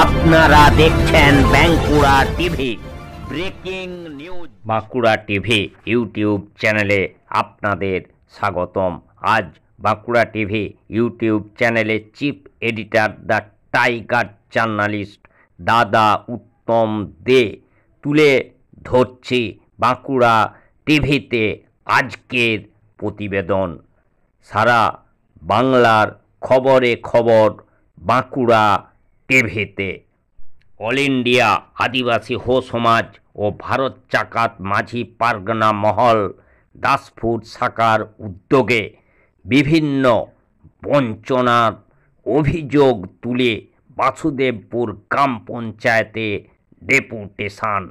আপনারা দেখছেন Bankura TV breaking news. Bankura TV YouTube চ্যানেলে আপনাদের স্বাগতম। আজ বাঁকুড়া টিভি ইউটিউব চ্যানেলে chief editor the tiger journalist দাদা উত্তম দে তুলে ধরছি বাঁকুড়া টিভিতে আজকের প্রতিবেদন। সারা বাংলার খবরে খবর বাঁকুড়া টিভিতে। অল ইন্ডিয়া আদিবাসী হো সমাজ ও ভারত জাকাত মাঝি পারগনা মহল দাসপুর শাখার উদ্যোগে বিভিন্ন বঞ্চনার অভিযোগ তুলে বাসুদেবপুর গ্রাম পঞ্চায়েতে ডেপুটেশন।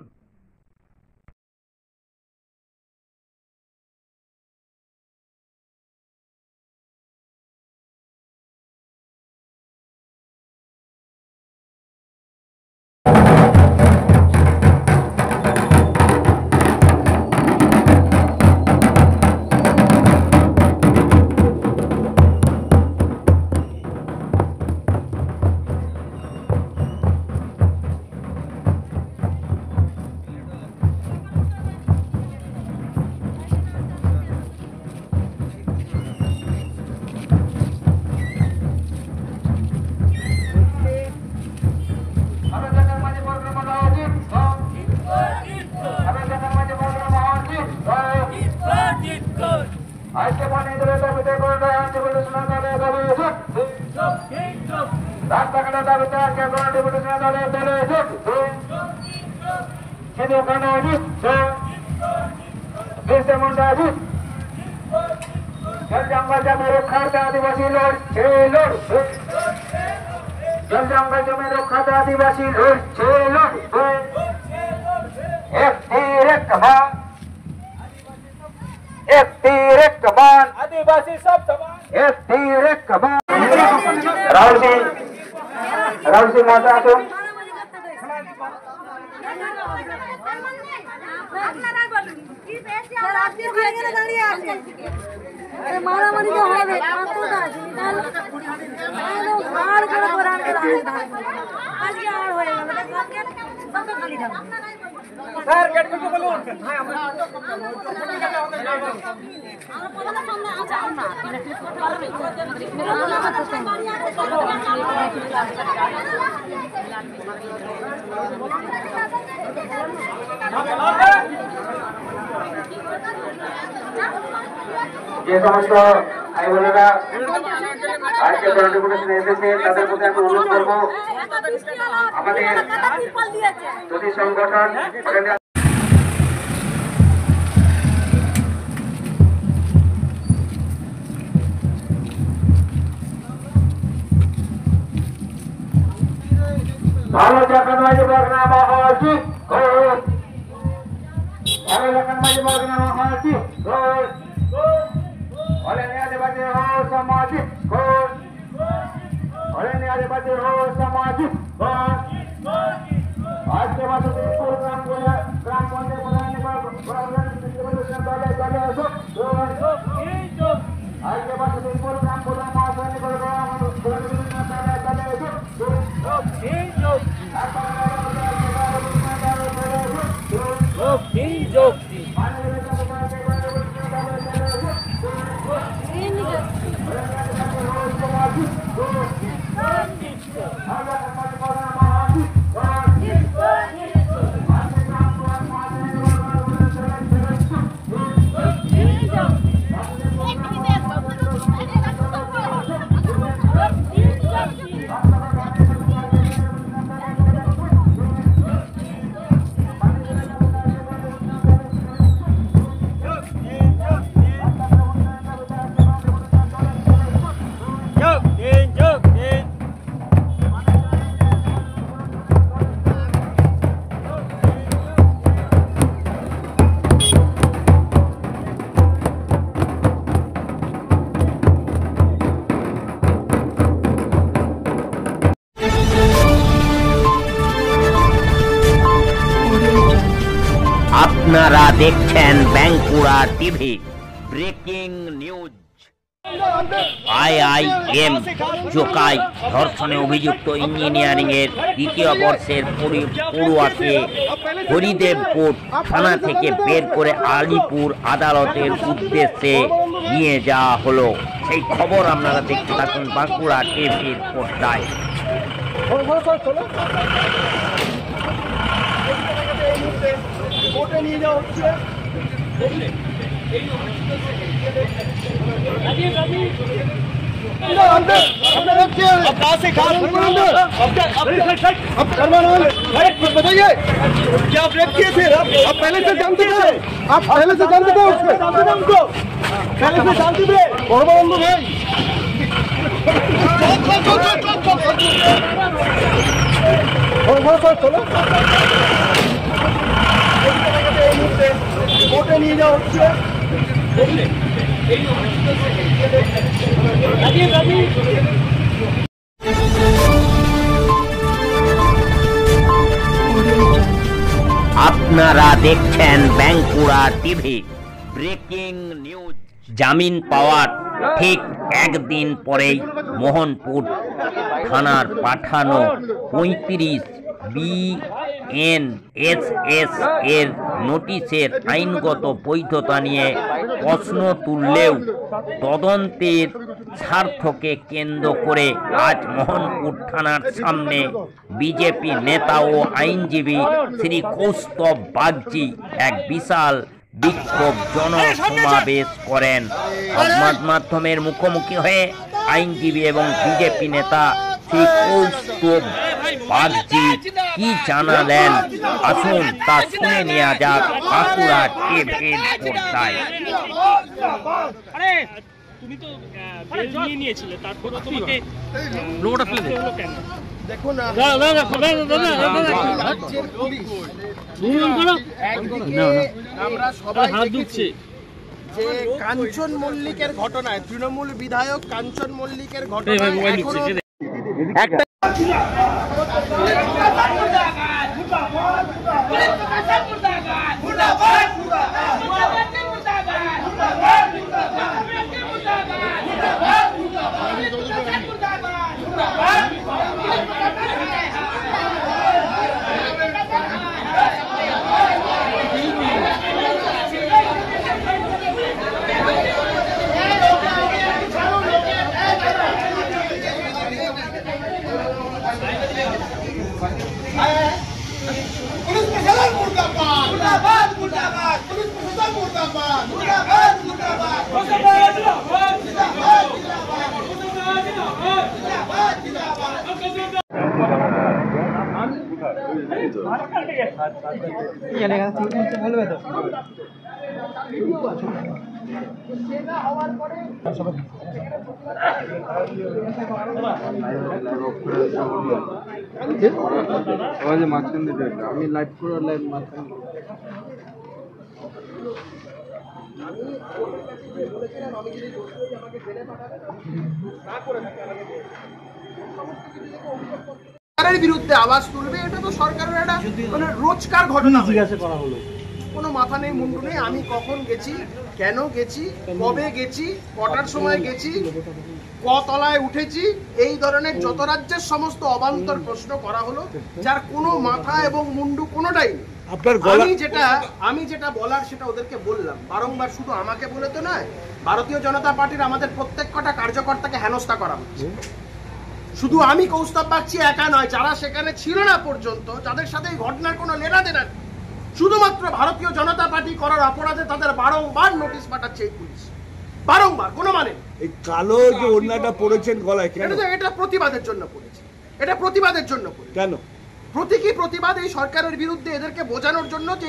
राहुल सिंह माता আসুন। মারামারি তো হবে আজকে আর হয়ে গেল স্যার গেট করতে বলুন। যে সমস্ত ভাই বোনেরা আজকে ডেপুটেশন এসেছে তাদের প্রতি আমি অনুরোধ করবো আমাদের যদি সংগঠন ভালো জাকাত মাঝি পারগনা মহলটি ঘোষ, ভালো জাকাত মাঝি পারগনা মহলটি ঘোষ, অল ইন্ডিয়া আদিবাসী হো সামাজিক ঘোষ, অল ইন্ডিয়া আদিবাসী হো সামাজিক ঘোষ। আজকে বাসুদেবপুর গ্রাম পঞ্চায়েত আজকে বাসুদেবপুর গ্রাম প্রধান মহাশয় আপনারা দেখছেন Bankura TV breaking news. IIM জোকাই ধর্ষণে অভিযুক্ত ইঞ্জিনিয়ারিং এর দ্বিতীয় বর্ষের পড়ুয়াকে হরিদেবপুর থানা থেকে বের করে আলিপুর আদালতের উদ্দেশ্যে নিয়ে যাওয়া হলো। সেই খবর আপনারা দেখতে থাকুন বাঁকুড়া টিভির পর্দায়। बताइए क्या ब्रेक किए थे आप पहले से जानते थे आप पहले से जानते थे उसको पहले से जानते थे बंधु भाई चलो कोर्टे নিয়ে যাও হচ্ছে আপনারা দেখছেন বাঁকুড়া টিভি। Breaking news. জামিন পাওয়ার ঠিক একদিন পরেই মোহনপুর থানার পাঠানো 35 BNSS এর নোটিশের আইনগত বৈধতা নিয়ে প্রশ্ন তুললেও তদন্তের স্বার্থকে কেন্দ্র করে আজ মোহনপুর থানার সামনে বিজেপি নেতা ও আইনজীবী শ্রী কৌস্তব বাগচি এক বিশাল বিক্ষোভ জনসমাবেশ করেন। সংবাদ মাধ্যমের মুখোমুখি হয়ে আইনজীবী এবং বিজেপি নেতা শ্রী কৌস্তব বাগচি কি জানালেন আসুন তা শুনে নেওয়া যাক বাঁকুড়া টিভির পর্দায়। তুমি তো বেল নিয়ে নিয়েছিলে, তারপরে তোমাকে লোকটা ফেলে দিল কেন? দেখো না আমরা সবাই হাত দুখছে যে কাঞ্চন মল্লিকের ঘটনায় তৃণমূল বিধায়ক কাঞ্চন মল্লিকের ঘটনায় আমি লাইভ করে লাইভ মাঝখানে সরকারের বিরুদ্ধে আওয়াজ তুলবে, এটা তো সরকারের একটা মানে রোজকার ঘটনা। জিজ্ঞাসা করা হলো, কোনো মাথা নেই মুন্ডু নেই, আমি কখন গেছি, কেন গেছি, কবে গেছি, কটার সময় গেছি, কতলায় উঠেছি, এই ধরনের যত রাজ্যের সমস্ত অবান্তর প্রশ্ন করা হলো, যার কোনো মাথা এবং মুন্ডু কোনোটাই নেই। আমি যেটা বলার সেটা ওদেরকে বললাম বারংবার, শুধু আমাকে বলে তো নয়, ভারতীয় জনতা পার্টির আমাদের প্রত্যেক কটা কার্যকর্তাকে হেনস্থা করা হচ্ছে। শুধু আমি কৌস্তব বাগচি একা নয়, যারা সেখানে ছিল না পর্যন্ত, যাদের সাথে এই ঘটনার কোনো লেনাদেনা, শুধুমাত্র ভারতীয় জনতা পার্টি করার অপরাধে তাদের বারংবার নোটিশ পাঠাচ্ছে এই পুলিশ, বারংবার। কোনো মানে এই কালো যে ওড়নাটা পড়েছেন গলায়, এটা প্রতিবাদের জন্য পড়েছে, এটা প্রতিবাদের জন্য পড়েছে। কেন? প্রতীকী প্রতিবাদ, এই সরকারের বিরুদ্ধে এদেরকে বোঝানোর জন্য যে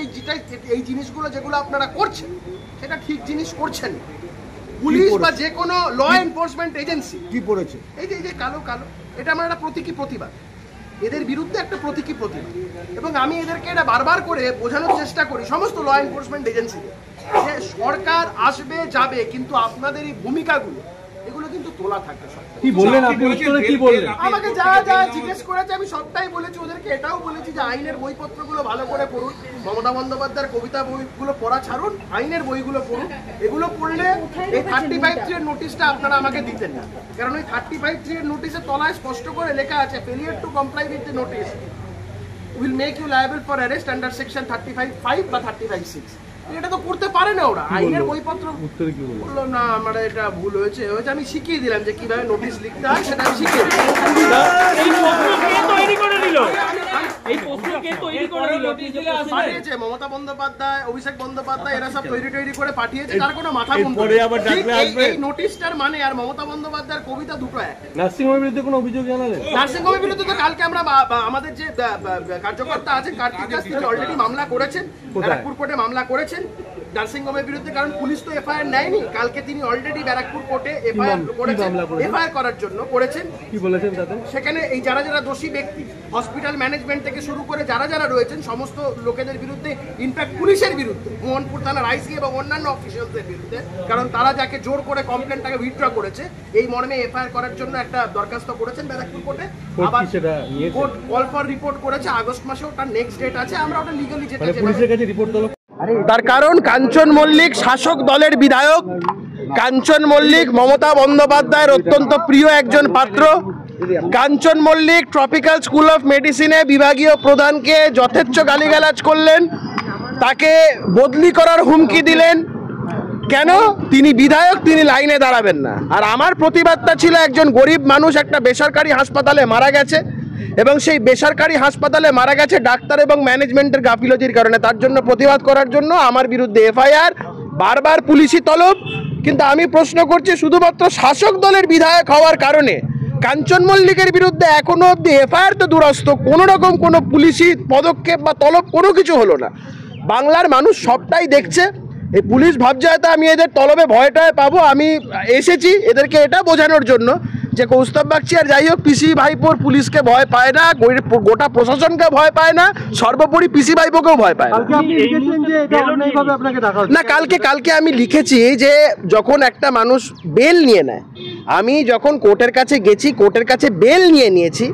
এই জিনিসগুলো যেগুলো আপনারা করছেন সেটা ঠিক জিনিস করছেন। পুলিশ বা যে কোনো ল এনফোর্সমেন্ট এজেন্সি কি পড়েছে, এই যে কালো কালো, এটা আমার একটা প্রতীকী প্রতিবাদ, এদের বিরুদ্ধে একটা প্রতীকী প্রতিবাদ। এবং আমি এদেরকে এটা বারবার করে বোঝানোর চেষ্টা করি সমস্ত ল এনফোর্সমেন্ট এজেন্সিদের, যে সরকার আসবে যাবে, কিন্তু আপনাদের এই ভূমিকাগুলো এগুলো কিন্তু তোলা থাকে সব। কি বললেন আপনি উত্তরে কি বললেন? আমাকে যা যা জিজ্ঞেস করেছে আমি সবটাই বলেছি, ওদেরকে এটাও বলেছি যে আইনের বইপত্রগুলো ভালো করে পড়ুন, মমতা বন্দ্যোপাধ্যায়ের কবিতা বইগুলো পড়া ছাড়ুন, আইনের বইগুলো পড়ুন। এগুলো পড়লে এই 35(3) এর নোটিশটা আপনারা আমাকে দিতেন না, কারণ ওই 35(3) এর নোটিশের তলায় স্পষ্ট করে লেখা আছে failure to comply with the notice will make you liable for arrest under section 35(5) বা 35(6). এটা তো করতে পারে না ওরা, আইনের বইপত্র বললো না আমার এটা ভুল হয়েছে, আমি শিখিয়ে দিলাম যে কিভাবে নোটিশ লিখতে হয়, সেটা আমি শিখিয়ে পাঠিয়েছে মমতা বন্দ্যোপাধ্যায়, অভিষেক বন্দ্যোপাধ্যায়, এরা সব তৈরি করে পাঠিয়েছে, তার কোনো মাথা মুন্ডু নেই। এই নোটিশটার মানে আর মমতা বন্দ্যোপাধ্যায়ের কবিতা দুটো এক। নার্সিংহোমের বিরুদ্ধে কোনো অভিযোগ জানালেন? নার্সিংহোমের বিরুদ্ধে তো কালকে আমরা আমাদের যে কার্যকর্তা আছেন কার্তিক দাস, তিনি অলরেডি মামলা করেছেন, ব্যারাকপুর কোর্টে মামলা করেছেন নার্সিংহোমের বিরুদ্ধে, কারণ পুলিশ তো এফআইআর নেয়নি। কালকে তিনি অলরেডি ব্যারাকপুর কোর্টে এফআইআর করেছেন, এফআইআর করার জন্য করেছেন। কি বলেছেন তাতে? সেখানে এই যারা যারা দোষী ব্যক্তি, হসপিটাল ম্যানেজমেন্ট থেকে শুরু করে যারা যারা রয়েছেন সমস্ত লোকেদের বিরুদ্ধে, ইনফ্যাক্ট পুলিশের বিরুদ্ধে, মোহনপুর থানার আইসি এবং অন্যান্য অফিসিয়ালসদের বিরুদ্ধে, কারণ তারা যাকে জোর করে কমপ্লেনটাকে উইথড্র করেছে, এই মর্মে এফআইআর করার জন্য একটা দরখাস্ত করেছেন ব্যারাকপুর কোর্টে। আবার কোর্ট কল ফর রিপোর্ট করেছে আগস্ট মাসে, ওটা নেক্সট ডেট আছে, আমরা ওটা লিগালি যেতে চাই। পুলিশের কাছে রিপোর্ট তলব। তার কারণ কাঞ্চন মল্লিক শাসক দলের বিধায়ক, কাঞ্চন মল্লিক মমতা বন্দ্যোপাধ্যায়ের অত্যন্ত প্রিয় একজন পাত্র। কাঞ্চন মল্লিক ট্রপিক্যাল স্কুল অফ মেডিসিনে বিভাগীয় প্রধানকে যথেচ্ছ গালিগালাজ করলেন, তাকে বদলি করার হুমকি দিলেন। কেন? তিনি বিধায়ক, তিনি লাইনে দাঁড়াবেন না। আর আমার প্রতিবাদটা ছিল একজন গরিব মানুষ একটা বেসরকারি হাসপাতালে মারা গেছে, এবং সেই বেসরকারি হাসপাতালে মারা গেছে ডাক্তার এবং ম্যানেজমেন্টের গাফিলতির কারণে। তার জন্য প্রতিবাদ করার জন্য আমার বিরুদ্ধে এফআইআর, বারবার পুলিশি তলব। কিন্তু আমি প্রশ্ন করছি, শুধুমাত্র শাসক দলের বিধায়ক হওয়ার কারণে কাঞ্চন মল্লিকের বিরুদ্ধে এখনো অবধি এফআইআর তো দূরস্থ, কোনো রকম কোনো পুলিশি পদক্ষেপ বা তলব কোনো কিছু হলো না। বাংলার মানুষ সবটাই দেখছে। এই পুলিশ ভাবছে হয়তো আমি এদের তলবে ভয়টায় পাবো। আমি এসেছি এদেরকে এটা বোঝানোর জন্য যে কৌস্তব বাগচি আর যাই হোক পিসি ভাইপোর পুলিশকে ভয় পায় না, গোটা প্রশাসনকে ভয় পায় না, সর্বোপরি পিসি ভাইপোকেও ভয় পায় না। না, কালকে আমি লিখেছি যে যখন একটা মানুষ বেল নিয়ে নেয়, আমি যখন কোর্টের কাছে গেছি, কোর্টের কাছে বেল নিয়েছি,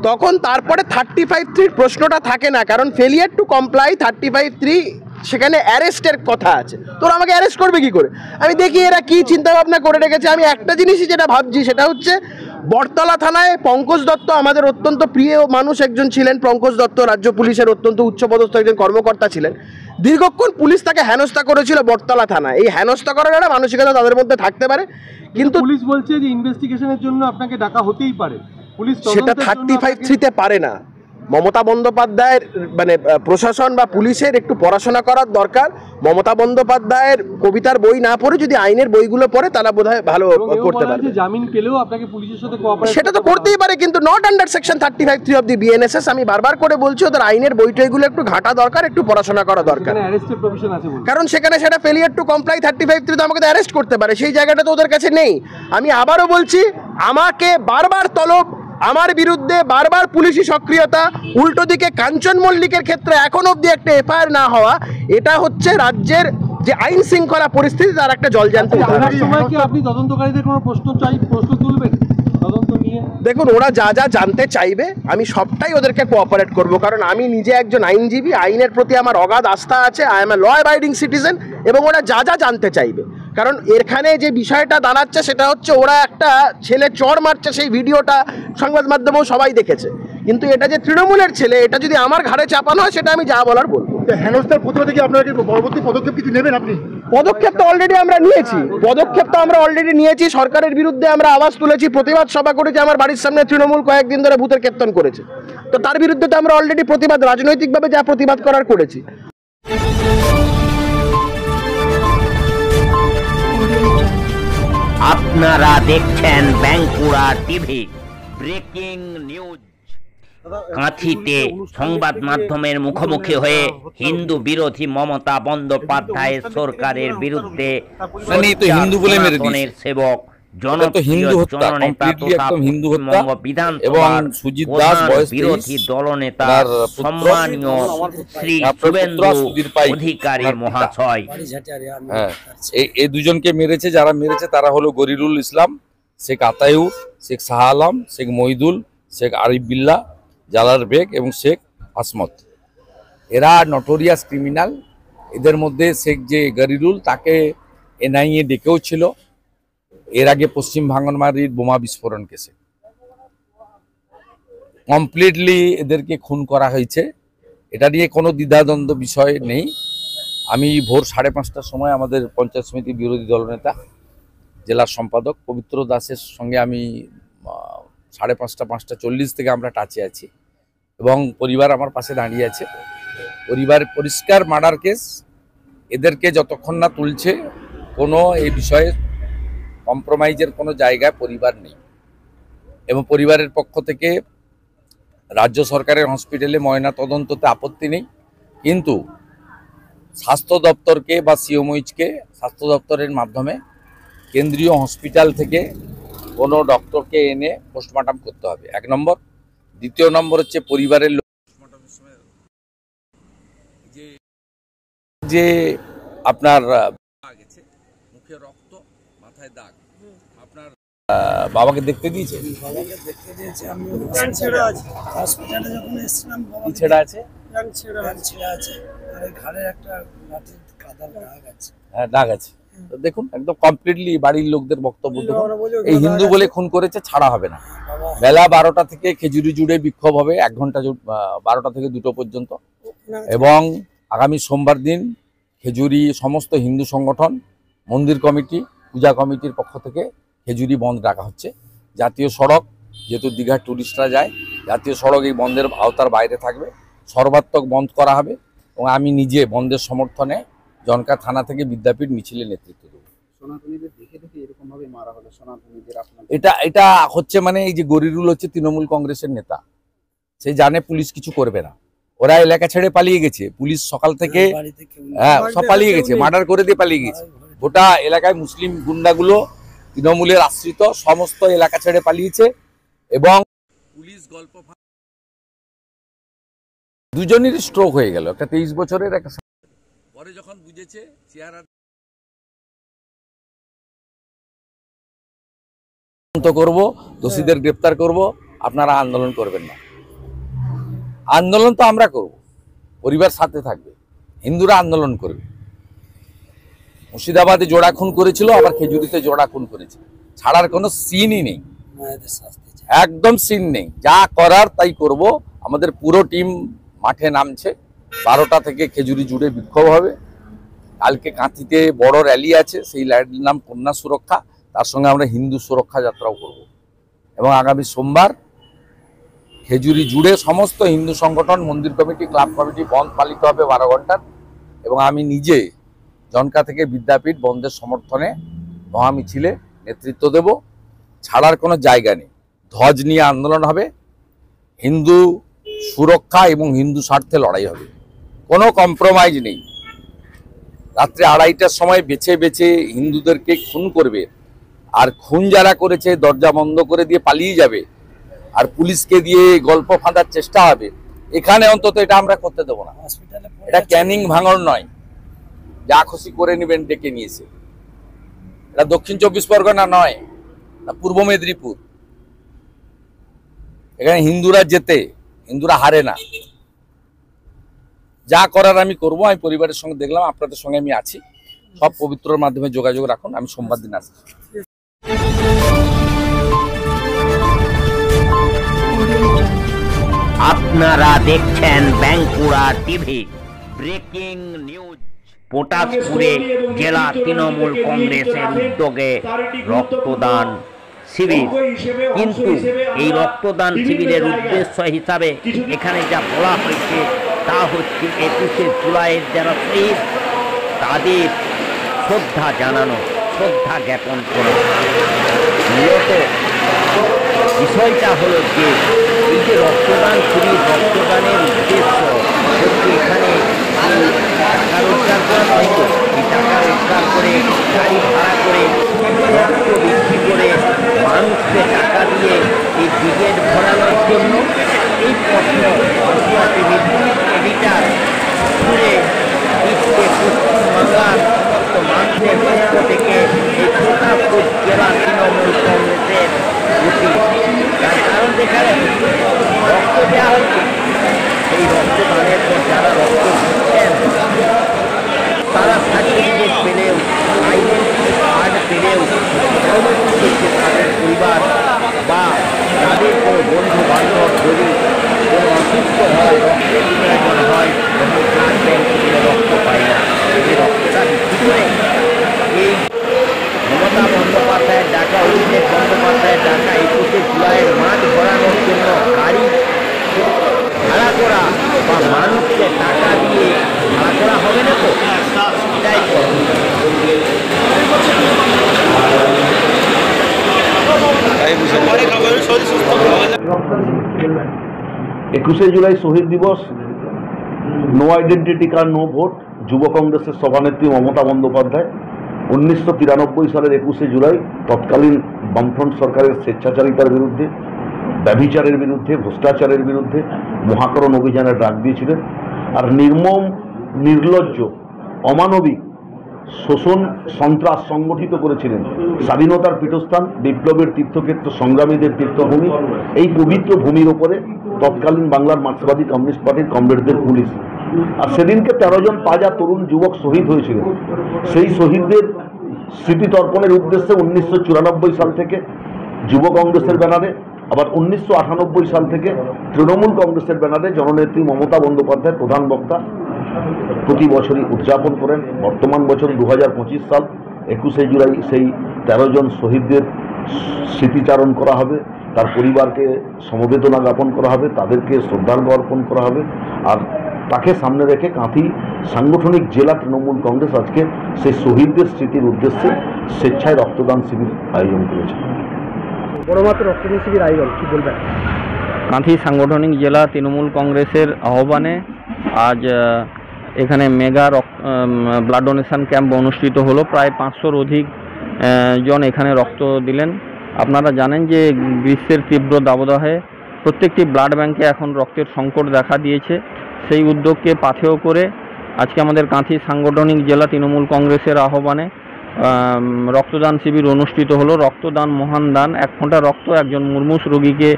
তখন তারপরে 35(3) প্রশ্নটা থাকে না, কারণ ফেলিয়ার টু কমপ্লাই 35(3) সেখানে অ্যারেস্টের কথা আছে। তোরা আমাকে অ্যারেস্ট করবে কি করে? আমি দেখি এরা কি চিন্তা ভাবনা করে রেখেছে। আমি একটা জিনিসই যেটা ভাবছি সেটা হচ্ছে, বটতলা থানায় পঙ্কজ দত্ত আমাদের অত্যন্ত প্রিয় মানুষ একজন ছিলেন। পঙ্কজ দত্ত রাজ্য পুলিশের অত্যন্ত উচ্চপদস্থ একজন কর্মকর্তা ছিলেন। দীর্ঘক্ষণ পুলিশ তাকে হেনস্থা করেছিল বটতলা থানায়। এই হেনস্থা করার একটা মানসিকতা তাদের মধ্যে থাকতে পারে, কিন্তু পুলিশ বলছে যে ইনভেস্টিগেশনের জন্য আপনাকে ডাকা হতেই পারে। পুলিশ সেটা 35(3)তে পারে না। মমতা বন্দ্যোপাধ্যায়ের মানে প্রশাসন বা পুলিশের একটু পড়াশোনা করার দরকার। মমতা বন্দ্যোপাধ্যায়ের কবিতার বই না পড়ে যদি আইনের বইগুলো পড়ে তারা বোধহয় ভালো করতে পারবে। জামিন পেলেও আপনাকে পুলিশের সাথে কোঅপারেট সেটা তো করতেই পারে, কিন্তু not under section 35(3) of the BNSS. আমি বারবার করে বলছি ওদের আইনের বইটইগুলো একটু ঘাটা দরকার, একটু পড়াশোনা করা দরকার। কারণ সেখানে সেটা ফেলিয়ার টু কমপ্লাই 35(3) তো আমাকে অ্যারেস্ট করতে পারে, সেই জায়গাটা তো ওদের কাছে নেই। আমি আবারও বলছি, আমাকে বারবার তলব, আমার বিরুদ্ধে বারবার পুলিশি সক্রিয়তা, উল্টো দিকে কাঞ্চন মল্লিকের ক্ষেত্রে এখন অবধি একটা এফআইআর না হওয়া, এটা হচ্ছে রাজ্যের যে আইন শৃঙ্খলা পরিস্থিতি তার একটা জলজান্ত উদাহরণ। আপনি তদন্তকারীদের কোনো প্রশ্ন তুলবেন তদন্ত নিয়ে? দেখুন, ওরা যা যা জানতে চাইবে আমি সবটাই ওদেরকে কোঅপারেট করব, কারণ আমি নিজে একজন আইনজীবী, আইনের প্রতি আমার অগাধ আস্থা আছে। I am a law abiding citizen. এবং ওরা যা যা জানতে চাইবে, কারণ এখানে যে বিষয়টা দাঁড়াচ্ছে সেটা হচ্ছে ওরা একটা ছেলে চড় মারছে, সেই ভিডিওটা সংবাদ মাধ্যমেও সবাই দেখেছে। কিন্তু এটা যে তৃণমূলের ছেলে, এটা যদি আমার ঘাড়ে চাপানো হয় সেটা আমি যা বলার বলবো। হেনস্থার প্রতিবাদে কি আপনারা পরবর্তী পদক্ষেপ কিছু নেবেন? আপনি পদক্ষেপ তো অলরেডি আমরা নিয়েছি। সরকারের বিরুদ্ধে আমরা আওয়াজ তুলেছি, প্রতিবাদ সভা করেছি। আমার বাড়ির সামনে তৃণমূল কয়েকদিন ধরে ভূতের কীর্তন করেছে, তো তার বিরুদ্ধে তো আমরা অলরেডি প্রতিবাদ রাজনৈতিকভাবে যা প্রতিবাদ করার করেছি। আপনারা দেখছেন বাঁকুড়া টিভি। Breaking news. কাঁথিতে সংবাদ মাধ্যমের মুখোমুখি হয়ে হিন্দু বিরোধী মমতা বন্দ্যোপাধ্যায়ের সরকারের বিরুদ্ধে হিন্দু বলে মেরে দিয়েছে সেবক হিন্দু হত্যা, কমপ্লিটলি একদম হিন্দু হত্যা। এবং সুজিত দাস বিরোধী দলনেতা সম্মানীয় শ্রী শুভেন্দু অধিকারী মহাশয়, হ্যাঁ, এই দুজনকে মেরেছে। যারা মেরেছে তারা হলো গরিরুল ইসলাম শেখ আতায়ুর, শেখ শাহ আলম, শেখ মহিদুল, শেখ আরিফ বিল্লাহ, জালাল বেগ এবং শেখ আসমত। এরা নটোরিয়াস ক্রিমিনাল। এদের মধ্যে শেখ যে গরিরুল, তাকে এনআইএ ডেকেও ছিল এর আগে পশ্চিম ভাঙনমারির বোমা বিস্ফোরণ কেসে। কমপ্লিটলি এদেরকে খুন করা হয়েছে, এটা নিয়ে কোনো দ্বিধাদ্বন্দ্ব বিষয় নেই। আমি ভোর 5:30টার সময় আমাদের পঞ্চায়েত সমিতির বিরোধী দলনেতা জেলার সম্পাদক পবিত্র দাসের সঙ্গে আমি 5:30, 5:40 থেকে আমরা টাচে আছি এবং পরিবার আমার পাশে দাঁড়িয়ে আছে। পরিবার পরিষ্কার মার্ডার কেস, এদেরকে যতক্ষণ না তুলছে কোনো এই বিষয়ে কম্প্রোমাইজের কোনো জায়গায় পরিবার নেই এবং পরিবারের পক্ষ থেকে রাজ্য সরকারের হসপিটালে ময়না তদন্ততে আপত্তি নেই, কিন্তু স্বাস্থ্য দপ্তরকে বা সিওমইচকে স্বাস্থ্য দপ্তরের মাধ্যমে কেন্দ্রীয় হসপিটাল থেকে কোনো ডক্টরকে এনে পোস্টমর্টম করতে হবে, 1 নম্বর। দ্বিতীয় নম্বর হচ্ছে পরিবারের লোক যে আপনার মুখে রক্ত, মাথায় দাগ, আপনার বাবাকে দেখতে দিয়েছে? আমি হসপিটালে যখন এসেছিলাম বাবা ছেড়া আছে, আর ঘাড়ের একটা লাঠির কাদার দাগ আছে। হ্যাঁ, দাগ আছে। তো দেখুন, একদম কমপ্লিটলি বাড়ির লোকদের বক্তব্য দেখুন, এই হিন্দু বলে খুন করেছে, ছাড়া হবে না। বেলা 12টা থেকে খেজুরি জুড়ে বিক্ষোভ হবে 1 ঘন্টা, 12টা থেকে 2টো পর্যন্ত। এবং আগামী সোমবার দিন খেজুরি সমস্ত হিন্দু সংগঠন, মন্দির কমিটি, পূজা কমিটির পক্ষ থেকে খেজুরি বন্ধ রাখা হচ্ছে। জাতীয় সড়ক, যেহেতু দীঘার টুরিস্টরা যায়, জাতীয় সড়ক এই বন্ধের আওতার বাইরে থাকবে, সর্বাত্মক বন্ধ করা হবে। এবং আমি নিজে বন্ধের সমর্থনে জনকা থানা থেকে বিদ্যাপীঠ মিছিলে নেতৃত্ব দেব। এটা হচ্ছে মানে এই যে গরিরুল হচ্ছে তৃণমূল কংগ্রেসের নেতা, সে জানে পুলিশ কিছু করবে না। ওরা এলাকা ছেড়ে পালিয়ে গেছে, পুলিশ সকাল থেকে সব পালিয়ে গেছে, মার্ডার করে দিয়ে পালিয়ে গেছে। গোটা এলাকায় মুসলিম গুন্ডাগুলো তৃণমূলের আশ্রিত সমস্ত এলাকা ছেড়ে পালিয়েছে এবং পুলিশ গল্প দুজনেরই স্ট্রোক হয়ে গেল। একটা 23 বছরের, একটা পরে যখন বুঝেছে চেহারা করব, দোষীদের গ্রেপ্তার করব, আপনারা আন্দোলন করবেন না। আন্দোলন তো আমরা করব, পরিবার সাথে থাকবে, হিন্দুরা আন্দোলন করবে। মুর্শিদাবাদে জোড়া খুন করেছিল, আবার খেজুরিতে জোড়া খুন করেছে, ছাড়ার কোনো সিনই নেই, একদম সিন নেই। যা করার তাই করব। আমাদের পুরো টিম মাঠে নামছে, 12টা থেকে খেজুরি জুড়ে বিক্ষোভ হবে। কালকে কাঁথিতে বড় র্যালি আছে, সেই র্যালির নাম কন্যা সুরক্ষা, তার সঙ্গে আমরা হিন্দু সুরক্ষা যাত্রাও করব। এবং আগামী সোমবার খেজুরি জুড়ে সমস্ত হিন্দু সংগঠন, মন্দির কমিটি, ক্লাব কমিটি বন্ধ পালিত হবে 12 ঘন্টার। এবং আমি নিজে জনকা থেকে বিদ্যাপীঠ বন্ধের সমর্থনে মহামিছিলে নেতৃত্ব দেব। ছাড়ার কোনো জায়গা নেই, ধ্বজ নিয়ে আন্দোলন হবে, হিন্দু সুরক্ষা এবং হিন্দু স্বার্থে লড়াই হবে, কোনো কম্প্রোমাইজ নেই। রাত্রে 2:30টার সময় বেছে বেছে হিন্দুদেরকে খুন করবে, আর খুন যারা করেছে দরজা বন্ধ করে দিয়ে পালিয়ে যাবে, আর পুলিশকে দিয়ে গল্প ফাঁদার চেষ্টা হবে। এখানে অন্তত এটা আমরা করতে দেবো না। এটা ক্যানিং ভাঙন নয়, যা খুশি করে নেবেন ডেকে নিয়েছে। এটা দক্ষিণ 24 পরগনা নয়, না পূর্ব মেদিনীপুর। এখানে হিন্দুরা জেতে, হিন্দুরা হারে না। যা করার আমি করব। আমি পরিবারের সঙ্গে দেখলাম, আপনাদের সঙ্গে আমি আছি, সব পবিত্রর মাধ্যমে যোগাযোগ রাখুন। আমি সোমবার দিন আসছি। আপনারা দেখছেন বাঁকুড়া টিভি। Breaking news. পটাশপুরে জেলা তৃণমূল কংগ্রেসের উদ্যোগে রক্তদান শিবির, কিন্তু এই রক্তদান শিবিরের উদ্দেশ্য হিসাবে এখানে যা বলা হয়েছে তা হচ্ছে 21শে জুলাইয়ের যারা শহীদ তাদের শ্রদ্ধা জানানো, শ্রদ্ধা জ্ঞাপন করা। মূলত বিষয়টা হলো যে এই যে রক্তদান শিবির, রক্তদানের উদ্দেশ্য হচ্ছে এখানে টাকা রোজগার করা হয়, তো এই টাকা রোজগার করে গাড়ি ভাড়া করে রক্ত বিক্রি করে মানুষকে টাকা দিয়ে এই ব্রিগেড ভরানোর জন্য এই প্রশ্ন বাঁকুড়া টিভির এডিটার ঘুরে দিচ্ছে পশ্চিমবাংলার সমস্ত মানুষের পক্ষ থেকে এই পটাশপুর জেলা তৃণমূল কংগ্রেসের একুশে জুলাই শহীদ দিবস, no identity card no vote. যুব কংগ্রেসের সভানেত্রী মমতা বন্দ্যোপাধ্যায় 1993 সালের 21শে জুলাই তৎকালীন বামফ্রন্ট সরকারের স্বেচ্ছাচারিতার বিরুদ্ধে, ব্যভিচারের বিরুদ্ধে, ভ্রষ্টাচারের বিরুদ্ধে মহাকরণ অভিযানের ডাক দিয়েছিলেন। আর নির্মম, নির্লজ্জ, অমানবিক শোষণ সন্ত্রাস সংগঠিত করেছিলেন। স্বাধীনতার পীঠস্থান, বিপ্লবের তীর্থক্ষেত্র, সংগ্রামীদের তীর্থভূমি, এই পবিত্র ভূমির ওপরে তৎকালীন বাংলার মার্ক্সবাদী কমিউনিস্ট পার্টির কমরেডদের পুলিশ। আর সেদিনকে 13 জন তাজা তরুণ যুবক শহীদ হয়েছিলেন। সেই শহীদদের স্মৃতি তর্পণের উদ্দেশ্যে 1994 সাল থেকে যুব কংগ্রেসের ব্যানারে, আবার 1998 সাল থেকে তৃণমূল কংগ্রেসের ব্যানারে জননেত্রী মমতা বন্দ্যোপাধ্যায় প্রধান বক্তা প্রতি বছরই উদযাপন করেন। বর্তমান বছর 2025 সাল 21শে জুলাই সেই 13 জন শহীদদের স্মৃতিচারণ করা হবে, তার পরিবারকে সমবেদনা জ্ঞাপন করা হবে, তাদেরকে শ্রদ্ধার্ঘ্য অর্পণ করা হবে। আর তাকে সামনে রেখে কাঁথি সাংগঠনিক জেলা তৃণমূল কংগ্রেস আজকে সেই শহীদদের স্মৃতির উদ্দেশ্যে স্বেচ্ছায় রক্তদান শিবির আয়োজন করেছে। বড়মাত্র রক্তদান শিবির আয়োজন কি বলবেন? কাঁথি সাংগঠনিক জেলা তৃণমূল কংগ্রেসের আহ্বানে আজ এখানে মেগা ব্লাড ডোনেশন ক্যাম্প অনুষ্ঠিত হলো। প্রায় 500-র অধিক জন এখানে রক্ত দিলেন। আপনারা জানেন যে গ্রীষ্মের তীব্র দাবদাহে প্রত্যেকটি ব্লাড ব্যাংকে এখন রক্তের সংকট দেখা দিয়েছে। সেই উদ্যোগকে পাথেয় করে আজকে আমাদের কাঁথি সাংগঠনিক জেলা তৃণমূল কংগ্রেসের আহ্বানে রক্তদান শিবির অনুষ্ঠিত হলো। রক্তদান মহান দান, 1 ফোঁটা রক্ত একজন মুমূর্ষু রোগীকে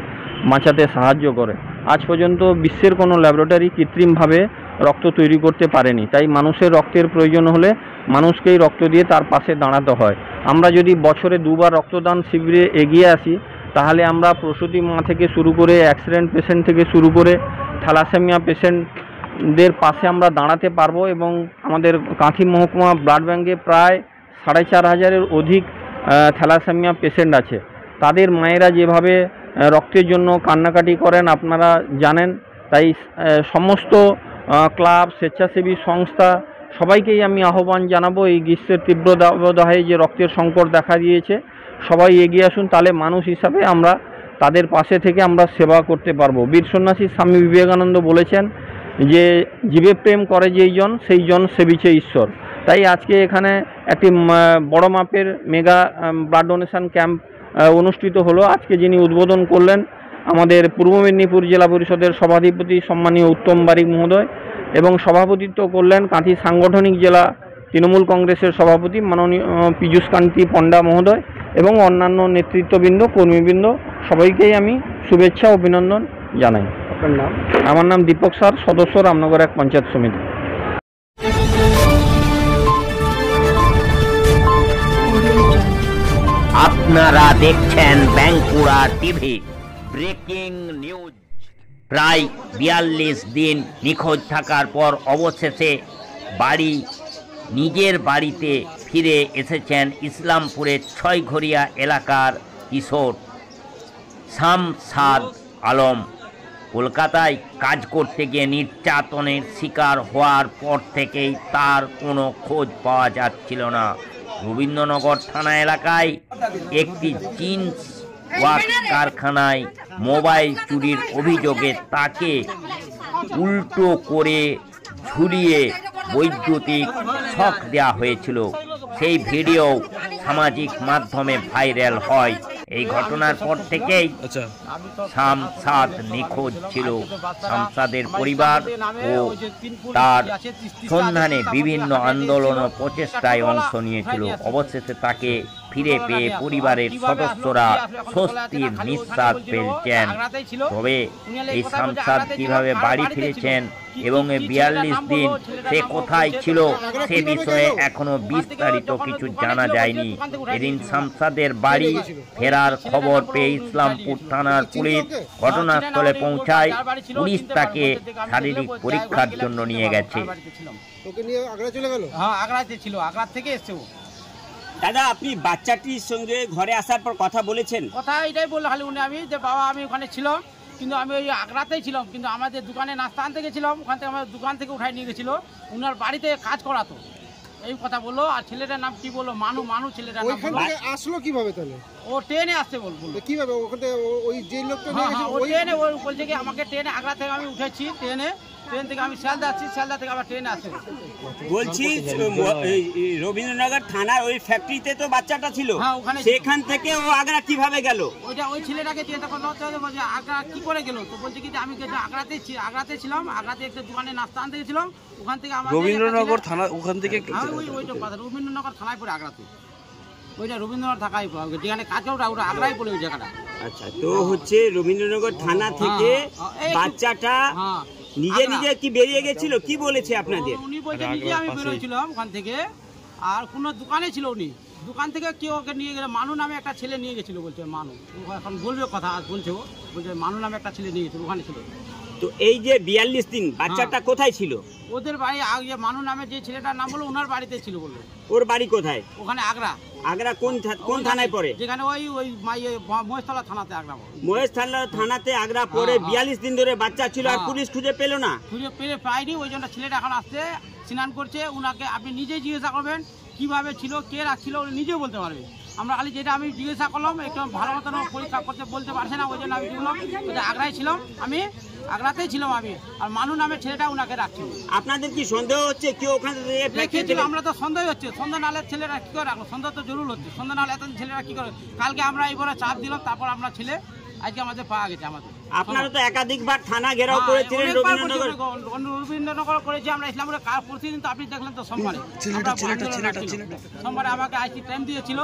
বাঁচাতে সাহায্য করে। আজ পর্যন্ত বিশ্বের কোনো ল্যাবরেটরি কৃত্রিমভাবে রক্ত তৈরি করতে পারেনি। তাই মানুষের রক্তের প্রয়োজন হলে মানুষকেই রক্ত দিয়ে তার পাশে দাঁড়াতে হয়। আমরা যদি বছরে 2বার রক্তদান শিবিরে এগিয়ে আসি, তাহলে আমরা প্রসূতি মা থেকে শুরু করে অ্যাক্সিডেন্ট পেশেন্ট থেকে শুরু করে থ্যালাসেমিয়া পেশেন্টদের পাশে আমরা দাঁড়াতে পারবো। এবং আমাদের কাঁথি মহকুমা ব্লাড ব্যাঙ্কে প্রায় 4500-এর অধিক থ্যালাসেমিয়া পেশেন্ট আছে। তাদের মায়েরা যেভাবে রক্তের জন্য কান্নাকাটি করেন আপনারা জানেন। তাই সমস্ত ক্লাব, স্বেচ্ছাসেবী সংস্থা সবাইকেই আমি আহ্বান জানাবো, এই গ্রীষ্মের তীব্র দাবদাহে যে রক্তের সংকট দেখা দিয়েছে, সবাই এগিয়ে আসুন। তাহলে মানুষ হিসাবে আমরা তাদের পাশে থেকে আমরা সেবা করতে পারবো। বীর সন্ন্যাসী স্বামী বিবেকানন্দ বলেছেন যে জীবে প্রেম করে যেই জন, সেই জন সেবিছে ঈশ্বর। তাই আজকে এখানে একটি বড় মাপের মেগা ব্লাড ডোনেশন ক্যাম্প অনুষ্ঠিত হলো। আজকে যিনি উদ্বোধন করলেন আমাদের পূর্ব মেদিনীপুর জেলা পরিষদের সভাধিপতি সম্মানীয় উত্তম বারিক মহোদয়, এবং সভাপতিত্ব করলেন কাঁথি সাংগঠনিক জেলা তৃণমূল কংগ্রেসের সভাপতি মাননীয় পীযূষ কান্তি পণ্ডা মহোদয় এবং অন্যান্য নেতৃত্ববৃন্দ, কর্মীবৃন্দ, সবাইকেই আমি শুভেচ্ছা ও অভিনন্দন জানাই। আপনার নাম? আমার নাম দীপক স্যার, সদস্য রামনগর 1 পঞ্চায়েত সমিতি। আপনারা দেখছেন বাঁকুড়া টিভি। Breaking news. প্রায় 42 দিন নিখোঁজ থাকার পর অবশেষে নিজের বাড়িতে ফিরে এসেছেন ইসলামপুরের 6ঘরিয়া এলাকার কিশোর শামসাদ আলম। কলকাতায় কাজ করতে গিয়ে নির্যাতনের শিকার হওয়ার পর থেকেই তার কোনো খোঁজ পাওয়া যাচ্ছিল না। রবীন্দ্রনগর থানা এলাকায় একটি জিন্স ওয়ার্ক কারখানায় মোবাইল চুরির অভিযোগে তাকে উল্টো করে ঝুলিয়ে বৈদ্যুতিক শক দেওয়া হয়েছিল। সেই ভিডিও সামাজিক মাধ্যমে ভাইরাল হয়। এই ঘটনার পর থেকেই শামসাদ নিখোঁজ ছিল। শামসাদের পরিবার ও তার সন্ধানে বিভিন্ন আন্দোলন ও প্রচেষ্টায় অংশ নিয়েছিল। অবশেষে তাকে ফিরে পেয়ে পরিবারের সদস্যরা স্বস্তির নিঃশ্বাস ফেলছেন। তবে এই শামসাদ কিভাবে বাড়ি ফিরেছেন এবং 42 দিন সে কোথায় ছিল সে বিষয়ে এখনো বিস্তারিত কিছু জানা যায়নি। এদিন শামসাদের বাড়ি ফেরার খবর পেয়ে ইসলামপুর থানার পুলিশ ঘটনাস্থলে পৌঁছায়। পুলিশ তাকে শারীরিক পরীক্ষার জন্য নিয়ে গেছে। দাদা, আপনি বাচ্চাটির সঙ্গে ঘরে আসার পর কথা বলেছেন? কথা এটাই বললো খালি উনি, আমি যে বাবা আমি ওখানে ছিলাম, কিন্তু আমি ওই আগ্রাতেই ছিলাম, কিন্তু আমাদের দোকানে নাস্তা আনতে গেছিলাম, ওখান থেকে আমার দোকান থেকে উঠাই নিয়ে গেছিলো, উনার বাড়িতে কাজ করাতো। এই কথা বললো। আর ছেলেটার নাম কি বললো, মানু ছেলেটার নাম ওইখান বললো। থেকে আসলো কিভাবে তাহলে? ও ট্রেনে আসতে বললো। কিভাবে ওখান থেকে ওই যে লোকটা হ্যাঁ, ও ট্রেনে ও বলছে কি আমাকে ট্রেনে আগ্রা থেকে আমি উঠেছি, ট্রেন থেকে আমি শিয়ালদা আসছি, শিয়ালদা থেকে আবার ট্রেনে আসছি। বলছি রবীন্দ্রনগর থানার ওই ফ্যাক্টরিতে তো বাচ্চাটা ছিল, হ্যাঁ, ওখানে সেখান থেকে ও আগ্রা কিভাবে গেল? ওই ছেলেটাকে চিন্তা করতে হচ্ছে, বলছে আগ্রা কি করে গেল? তো বলছে কি যে আমি আগ্রাতে ছিলাম, আগ্রাতে একটা দোকানে নাস্তা আনতে গেছিলাম, ওখান থেকে আমার রবীন্দ্রনগর থানা ওখান থেকে ওইটা কথা রবীন্দ্রনগর থানায় পড়ে আগ্রাতে, ওইটা রবীন্দ্রনগর থানায় পড়ে, যেখানে কাজ ওটা আগ্রায় পড়ে ওই জায়গাটা। আচ্ছা, তো হচ্ছে রবীন্দ্রনগর থানা থেকে বাচ্চাটা নিজে কি বেরিয়ে গেছিল, কি বলেছে আপনাদের? উনি বলছে নিজে আমি বেরোছিলাম ওখান থেকে, আর কোনো দোকানে ছিল উনি, দোকান থেকে কেউ ওকে নিয়ে গেলে, মানু নামে একটা ছেলে নিয়ে গেছিল, বলছে মানু, এখন বলবে কথা বলছে, ও বলছে মানু নামে একটা ছেলে নিয়ে গেছিল, ওখানে ছিল। তো এই যে 42 দিন বাচ্চাটা কোথায় ছিল? ওদের বাড়ি মানু নামে যে ছেলেটার নাম বললো ওনার বাড়িতে ছিল বললো। ওর বাড়ি কোথায়? ওখানে আগ্রা। আগ্রা কোন থানায় পড়ে? যেখানে ওই মহেশতলা থানাতে আগ্রা। মহেশতলা থানাতে আগ্রা পড়ে 42 দিন ধরে বাচ্চা ছিল, আর পুলিশ খুঁজে পেল না? খুঁজে পায়নি, ওই জন্য ছেলেটা এখন আসছে, স্নান করছে। উনাকে আপনি নিজেই জিজ্ঞাসা করবেন কিভাবে ছিল, কে রাখছিল, উনি নিজেও বলতে পারবে। আমরা খালি যেটা আমি জিজ্ঞাসা করলাম একটু ভালো মতন পরীক্ষা করতে বলতে পারছে না, ওই জন্য আমি বললাম আগ্রায় ছিলাম, আমি আগ্রাতেই ছিলাম আমি, আর মানু নামে ছেলেটা উনাকে রাখছিল। আপনাদের কি সন্দেহ হচ্ছে কেউ ওখানে রেখেছিল? আমরা তো সন্দেহ হচ্ছে, সন্দেহ নালে ছেলেরা কি করে রাখলো, সন্দেহ তো জরুর হচ্ছে, সন্দেহ নালে এত ছেলেরা কি করে। কালকে আমরা এইবারে চাপ দিলাম, তারপর আমরা ছেলে আজকে আমাদের পাওয়া গেছে। আমাদের আপনারা তো একাধিকবার থানা ঘেরাও করেছিলেন, রবীন্দ্রনগর করেছি আমরা, ইসলামপুরে প্রতিদিন তো আপনি দেখলেন তো সোমবারে আমাকে আজকে টাইম দিয়েছিল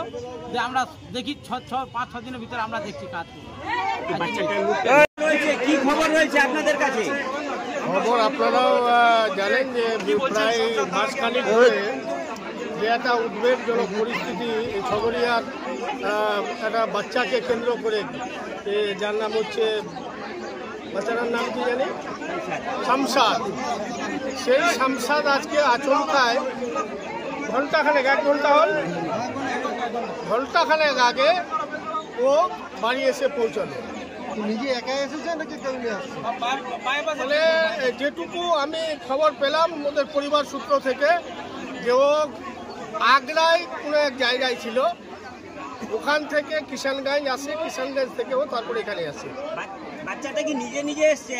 যে আমরা দেখি 5-6 দিনের ভিতরে আমরা দেখছি কাজ করবো। কি খবর রয়েছে আপনাদের কাছে? খবর আপনারাও জানেন যে প্রায় মাসখানেক ধরে যে একটা উদ্বেগজনক পরিস্থিতি এই ছগড়িয়ার একটা বাচ্চাকে কেন্দ্র করে, যার নাম হচ্ছে, বাচ্চাটার নাম কি জানি, শামসাদ। সেই শামসাদ আজকে আচমকায় ঘন্টাখানেক, 1 ঘন্টা হল, ঘন্টাখানেক আগে ও বাড়ি এসে পৌঁছালো। নিজে একাই এসেছে নাকি কেউ নিয়ে আসছে? মানে যেটুকু আমি খবর পেলাম ওদের পরিবার সূত্র থেকে, যে ও আগ্রায় কোনো এক জায়গায় ছিল, ওখান থেকে কিষানগঞ্জ আসে, কিষানগঞ্জ থেকে ও তারপরে এখানে আসে। বাচ্চাটা কি নিজে এসছে?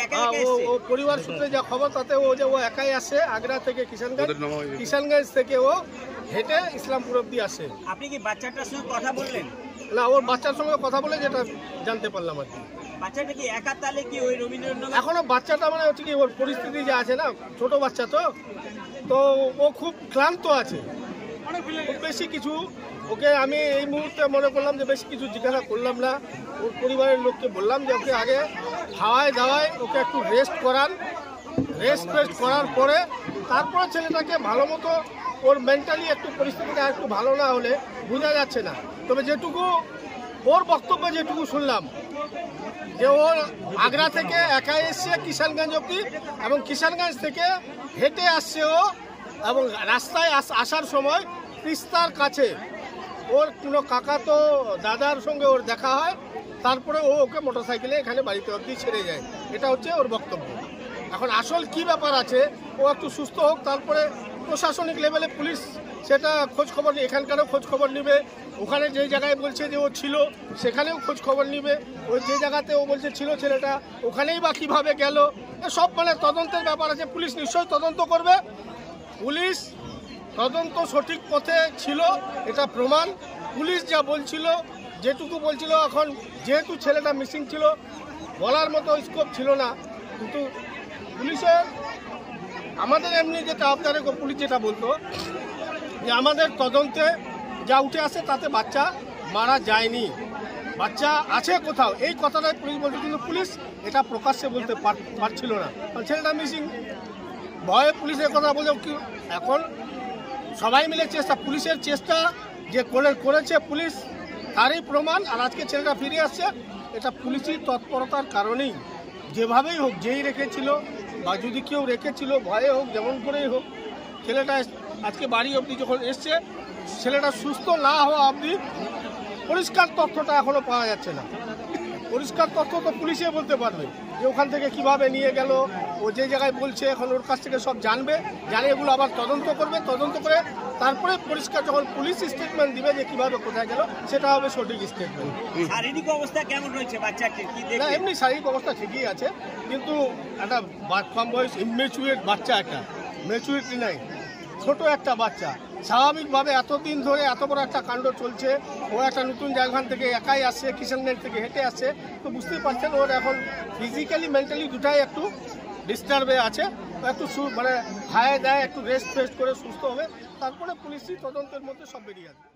ও পরিবার সূত্রে যা খবর তাতে ও একাই আসে আগ্রা থেকে কিষানগঞ্জ থেকে ও হেঁটে ইসলামপুর অব্দি আসে। আপনি কি বাচ্চাটার সঙ্গে কথা বললেন? না, ওর বাচ্চার সঙ্গে কথা বলে যেটা জানতে পারলাম আর কি। বাচ্চাটা কি একা তাহলে কি ওই রবীন্দ্রনগর? এখনো বাচ্চাটা মানে হচ্ছে কি, ওর পরিস্থিতি যে আছে না, ছোট বাচ্চা তো ও খুব ক্লান্ত আছে, খুব বেশি কিছু ওকে আমি এই মুহূর্তে মনে করলাম যে বেশি কিছু জিজ্ঞাসা করলাম না। ওর পরিবারের লোককে বললাম যে ওকে আগে খাওয়ায় দাওয়ায় ওকে একটু রেস্ট করার পরে তারপরে ছেলেটাকে ভালো মতো, ওর মেন্টালি একটু পরিস্থিতিটা একটু ভালো না হলে বোঝা যাচ্ছে না। তবে যেটুকু ওর বক্তব্য যেটুকু শুনলাম, যে ওর আগ্রা থেকে একাই এসছে কিষানগঞ্জ অব্দি, এবং কিষানগঞ্জ থেকে হেঁটে আসছে ও, এবং রাস্তায় আসার সময় তিস্তার কাছে ওর কোনো কাকাতো দাদার সঙ্গে ওর দেখা হয়, তারপরে ওকে মোটরসাইকেলে এখানে বাড়িতে অব্দি ছেড়ে যায়। এটা হচ্ছে ওর বক্তব্য। এখন আসল কি ব্যাপার আছে, ও একটু সুস্থ হোক, তারপরে প্রশাসনিক লেভেলে পুলিশ সেটা খোঁজ খবর, এখানকারও খোঁজ খবর নেবে, ওখানে যে জায়গায় বলছে যে ও ছিল সেখানেও খোঁজ খবর নেবে, ওই যে জায়গাতে ও বলছে ছিল ছেলেটা ওখানেই বা কীভাবে গেল, এসব মানে তদন্তের ব্যাপার আছে। পুলিশ নিশ্চয়ই তদন্ত করবে, পুলিশ তদন্ত সঠিক পথে ছিল এটা প্রমাণ। পুলিশ যা বলছিল, যেটুকু বলছিল, এখন যেহেতু ছেলেটা মিসিং ছিল বলার মতো স্কোপ ছিল না, কিন্তু পুলিশের আমাদের এমনি যেটা আপনাদের পুলিশ যেটা বলতো যে আমাদের তদন্তে যা উঠে আসে তাতে বাচ্চা মারা যায়নি, বাচ্চা আছে কোথাও, এই কথাটাই পুলিশ বলতো, কিন্তু পুলিশ এটা প্রকাশ্যে বলতে পারছিল না, কারণ ছেলেটা মিসিং। ভয়ে পুলিশের কথা বলে কি, এখন সবাই মিলে চেষ্টা, পুলিশের চেষ্টা যে করেছে পুলিশ তারই প্রমাণ। আর আজকে ছেলেটা ফিরে আসছে, এটা পুলিশি তৎপরতার কারণেই, যেভাবেই হোক, যেই রেখেছিল বা যদি কেউ রেখেছিল ভয়ে হোক, যেমন করেই হোক, ছেলেটা আজকে বাড়ি অবধি যখন এসছে, ছেলেটা সুস্থ না হওয়া অবধি পরিষ্কার তথ্যটা এখনো পাওয়া যাচ্ছে না। পরিষ্কার তথ্য তো পুলিশে বলতে পারবে যে ওখান থেকে কিভাবে নিয়ে গেল, ও যে জায়গায় বলছে এখন ওর কাছ থেকে সব জানবে, জানে এগুলো আবার তদন্ত করবে, তদন্ত করে তারপরে পরিষ্কার যখন পুলিশ স্টেটমেন্ট দিবে যে কিভাবে কোথায় গেল, সেটা হবে সঠিক স্টেটমেন্ট। শারীরিক অবস্থা কেমন রয়েছে বাচ্চাটির? কি না, এমনি শারীরিক অবস্থা ঠিকই আছে, কিন্তু একটা কম বয়স ইমেচুরেট বাচ্চা, একটা ম্যাচুরিটি নাই, ছোট একটা বাচ্চা, স্বাভাবিকভাবে এতদিন ধরে এত বড় একটা কাণ্ড চলছে, ও একটা নতুন জায়গা থেকে একাই আসছে, কিষানগঞ্জ থেকে হেঁটে আসছে, তো বুঝতেই পারছেন ওর এখন ফিজিক্যালি মেন্টালি দুটাই একটু ডিস্টার্বে আছে, একটু মানে খায় দেয়, একটু রেস্ট ফেস্ট করে সুস্থ হবে, তারপরে পুলিশি তদন্তের মধ্যে সব বেরিয়ে আসবে।